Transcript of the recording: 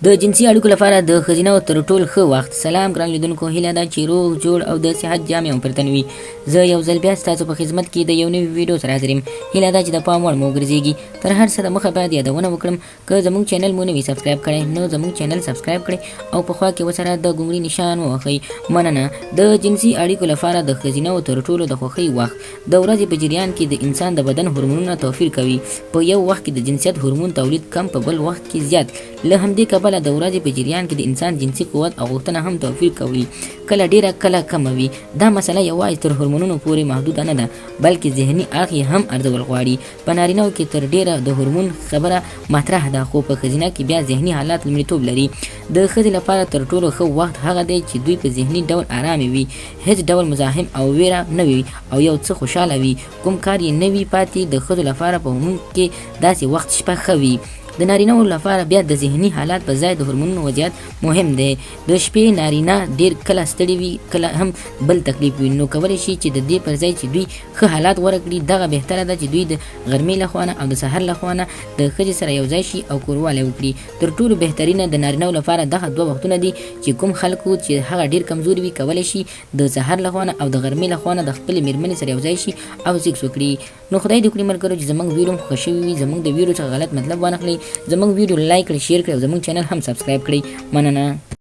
د جنسي اړیکو لپاره د ښځینه تر ټولو ښه وخت. سلام ګران لیدونکو، هیله ده چې روغ جوړ او د صحت جامې مو پرتن وي. زه یو ځل بیا ستاسو په خدمت کې د یو نوي ویډیو سره حاضر یم. هیله ده چې د پام وړ مو وګرځېږي. تر هر څه دمخه باید یادونه وکړم، که زموږ چینل مو نه وي سبسکرایب کړی نو زموږ چینل سبسکرایب کړئ او په خوا کې ورسره د ګونګړي نشان ووهئ. مننه. د جنسي اړیکو لپاره د ښځینه تر ټولو د خوښۍ وخت. د ورځې په جریان کې د انسان د بدن هورمونونه توپیر کوي. په یو وخت کې د جنسیت هورمون تولید کم، په بل وخت کې زیات. له همدې کبله د ورځې په جریان کې د انسان جنسي قوت او غوښتنه هم توپیر کوي، کله ډیره کله کمه وي. دا مسله یوازې تر هورمونونو پورې محدوده نه ده، بلکې ذهني اړخ یې هم ارزول غواړي. په نارینه‌و کې تر ډیره د هورمون خبره مطرح ده، خو په ښځینه کې بیا ذهني حالات لومړیتوب لري. د ښځې لپاره تر ټولو ښه وخت هغه دی چې دوی په ذهني ډول ارامه وي، هیڅ ډول مزاحم او ویره نه وي او یو څه خوشحاله وي. کوم کار یې نه وي پاتې. د ښځو لپاره په عموم کې داسې وخت شپه ښه وي. د نارینه‌و لپاره بیا د ذهني حالات په ځای د هورمونونو وضعیت مهم دی. د شپې نارینه ډیر کله ستړي وي، کله هم بل تکلیف وي، نو کولی شي چې د دې پر ځای چې دوی ښه حالات غوره کړي. دغه بهتره ده چې دوی د غرمې لخوا نه او د سحر لخوا نه د ښځې سره یو ځای شي او کوروالی وکړي. تر ټولو بهترینه د نارینه‌و لپاره دغه دوه وختونه دي چې کوم خلکو چې هغه ډیر کمزوري وي کولی شي د سحر لخوا نه او د غرمې لخوا نه د خپلې میرمنې سره یو ځای شي او سیکس وکړي. نو خدای دې وکړي ملګرو چې زموږ ویډیو مو خوښ شوي وي، زموږ د ویډیو څخه غلط مطلب وانخلئ، زموږ ویډیو لایک کړئ، شیر کړئ او زموږ چینل هم سبسکرایب کړئ. مننه.